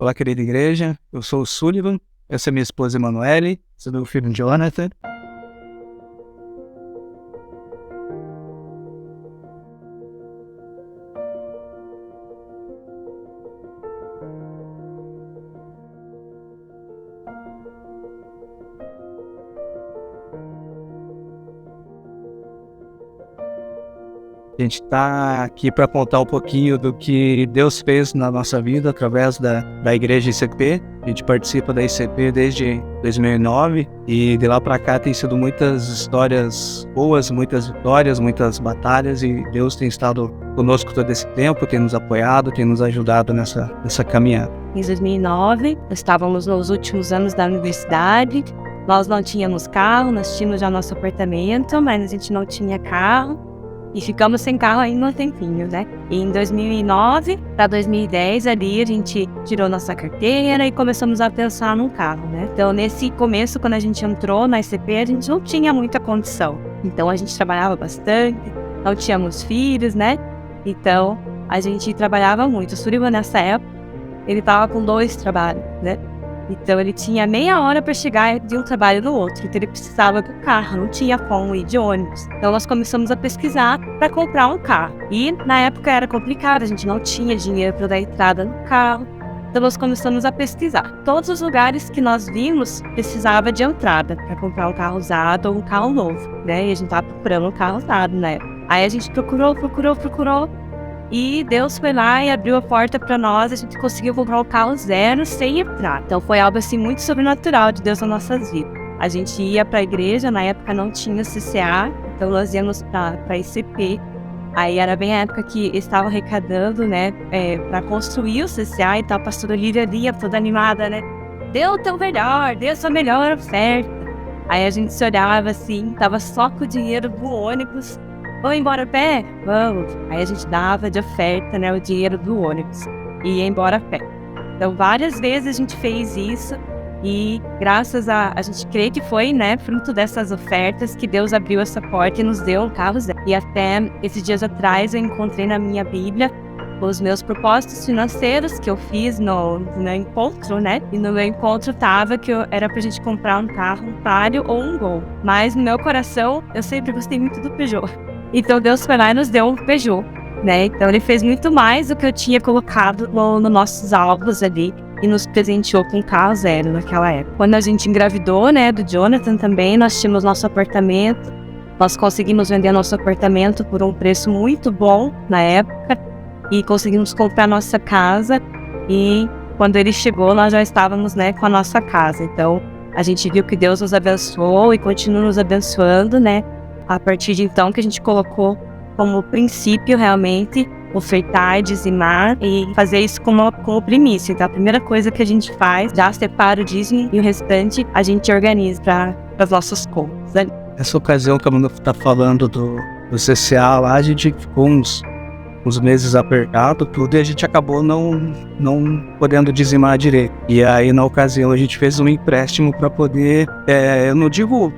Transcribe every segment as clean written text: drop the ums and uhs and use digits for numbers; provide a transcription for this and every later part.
Olá, querida igreja, eu sou o Sullivan, essa é minha esposa Emanuele, esse é meu filho Jonathan. A gente está aqui para contar um pouquinho do que Deus fez na nossa vida através da Igreja ICP. A gente participa da ICP desde 2009 e de lá para cá tem sido muitas histórias boas, muitas vitórias, muitas batalhas, e Deus tem estado conosco todo esse tempo, tem nos apoiado, tem nos ajudado nessa caminhada. Em 2009, estávamos nos últimos anos da universidade, nós não tínhamos carro, nós tínhamos já nosso apartamento, mas a gente não tinha carro. E ficamos sem carro ainda um tempinho, né? E em 2009 para 2010, ali a gente tirou nossa carteira e começamos a pensar num carro, né? Então, nesse começo, quando a gente entrou na ICP, a gente não tinha muita condição. Então, a gente trabalhava bastante, não tínhamos filhos, né? Então, a gente trabalhava muito. O Sullivan, nessa época, ele estava com 2 trabalhos, né? Então, ele tinha meia hora para chegar de um trabalho no outro. Então, ele precisava do carro, não tinha como ir de ônibus. Então, nós começamos a pesquisar para comprar um carro. E, na época, era complicado, a gente não tinha dinheiro para dar entrada no carro. Então, nós começamos a pesquisar. Todos os lugares que nós vimos precisava de entrada para comprar um carro usado ou um carro novo, né? E a gente estava procurando um carro usado, né? Aí, a gente procurou. E Deus foi lá e abriu a porta para nós, a gente conseguiu comprar um carro zero sem entrar. Então foi algo assim muito sobrenatural de Deus nas nossas vidas. A gente ia para a igreja, na época não tinha CCA, então nós íamos para a ICP. Aí era bem a época que estavam arrecadando, né, para construir o CCA, então a pastora Lívia ali, toda animada, né? Dê o teu melhor, dê a sua melhor oferta. Aí a gente se olhava assim, tava só com o dinheiro do ônibus. Vamos embora a pé? Vamos. Aí a gente dava de oferta, né, o dinheiro do ônibus e ia embora a pé. Então, várias vezes a gente fez isso e graças a gente crê que foi, né, fruto dessas ofertas que Deus abriu essa porta e nos deu um carro zero. E até esses dias atrás eu encontrei na minha Bíblia os meus propósitos financeiros que eu fiz no meu encontro, né? E no meu encontro tava que era pra gente comprar um carro, um Palio ou um Gol. Mas no meu coração, eu sempre gostei muito do Peugeot. Então Deus foi lá e nos deu um Peugeot, né? Então ele fez muito mais do que eu tinha colocado nos nossos alvos ali e nos presenteou com um carro zero naquela época. Quando a gente engravidou, né, do Jonathan também, nós tínhamos nosso apartamento. Nós conseguimos vender nosso apartamento por um preço muito bom na época e conseguimos comprar nossa casa. E quando ele chegou, nós já estávamos, né, com a nossa casa. Então a gente viu que Deus nos abençoou e continua nos abençoando, né? A partir de então que a gente colocou como princípio realmente ofertar, dizimar e fazer isso como primícia. Então a primeira coisa que a gente faz, já separa o dízimo e o restante a gente organiza para as nossas contas. Né? Nessa ocasião que a Amanda está falando do CCA lá, a gente ficou uns meses apertado tudo e a gente acabou não podendo dizimar direito. E aí na ocasião a gente fez um empréstimo para poder, eu não digo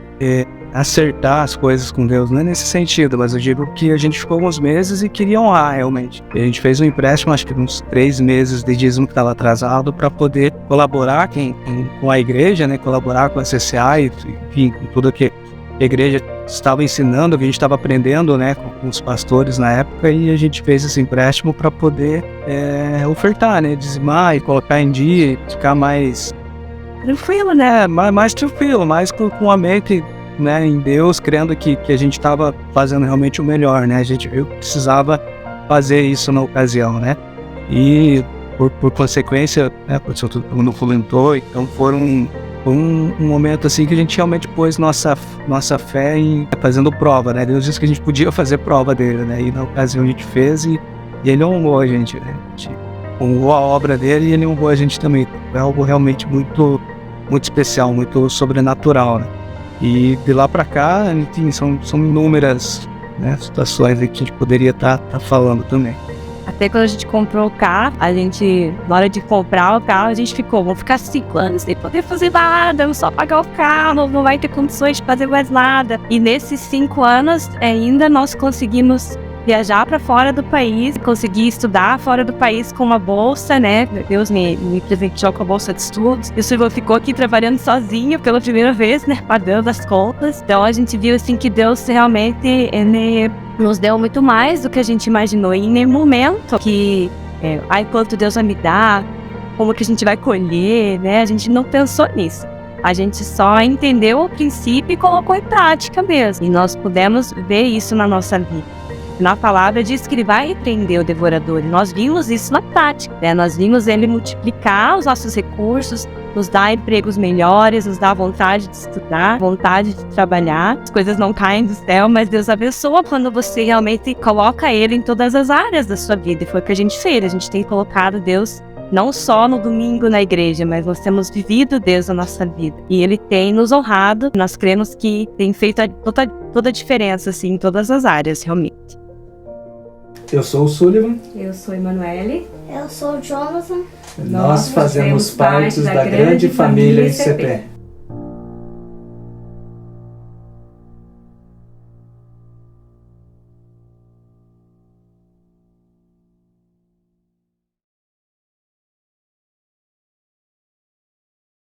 acertar as coisas com Deus, não é nesse sentido, mas eu digo que a gente ficou uns meses e queria honrar realmente. E a gente fez um empréstimo, acho que uns 3 meses de dízimo que estava atrasado, para poder colaborar com a igreja, né, colaborar com a CCA e enfim, com tudo que a igreja estava ensinando, que a gente estava aprendendo, né, com os pastores na época, e a gente fez esse empréstimo para poder ofertar, né, dizimar e colocar em dia, e ficar mais tranquilo, né, mais tranquilo, mais com a mente, né, em Deus, crendo que a gente estava fazendo realmente o melhor, né? Eu precisava fazer isso na ocasião, né? E por consequência, né, por isso todo mundo comentou, então foi um momento assim que a gente realmente pôs nossa fé em fazendo prova, né? Deus disse que a gente podia fazer prova dele, né? E na ocasião a gente fez e ele honrou a gente, né? A gente honrou a obra dele e ele honrou a gente também. Foi algo realmente muito, muito especial, muito sobrenatural, né? E de lá para cá, enfim, são inúmeras, né, situações que a gente poderia estar falando também. Até quando a gente comprou o carro, na hora de comprar o carro, a gente vamos ficar 5 anos sem poder fazer nada, só pagar o carro, não vai ter condições de fazer mais nada. E nesses 5 anos, ainda nós conseguimos viajar para fora do país, conseguir estudar fora do país com uma bolsa, né? Deus me presenteou com a bolsa de estudos. E o Silvio ficou aqui trabalhando sozinho pela primeira vez, né? Pagando as contas. Então a gente viu assim que Deus realmente ele nos deu muito mais do que a gente imaginou. E em nenhum momento que, quanto Deus vai me dar, como que a gente vai colher, né? A gente não pensou nisso. A gente só entendeu o princípio e colocou em prática mesmo. E nós pudemos ver isso na nossa vida. Na palavra diz que ele vai repreender o devorador. E nós vimos isso na prática, né? Nós vimos ele multiplicar os nossos recursos, nos dar empregos melhores, nos dar vontade de estudar, vontade de trabalhar. As coisas não caem do céu, mas Deus abençoa quando você realmente coloca Ele em todas as áreas da sua vida. E foi o que a gente fez. A gente tem colocado Deus não só no domingo na igreja, mas nós temos vivido Deus na nossa vida. E Ele tem nos honrado. Nós cremos que tem feito toda a diferença, assim, em todas as áreas, realmente. Eu sou o Sullivan. Eu sou a Emanuele. Eu sou o Jonathan. Nós fazemos parte da grande família ICP.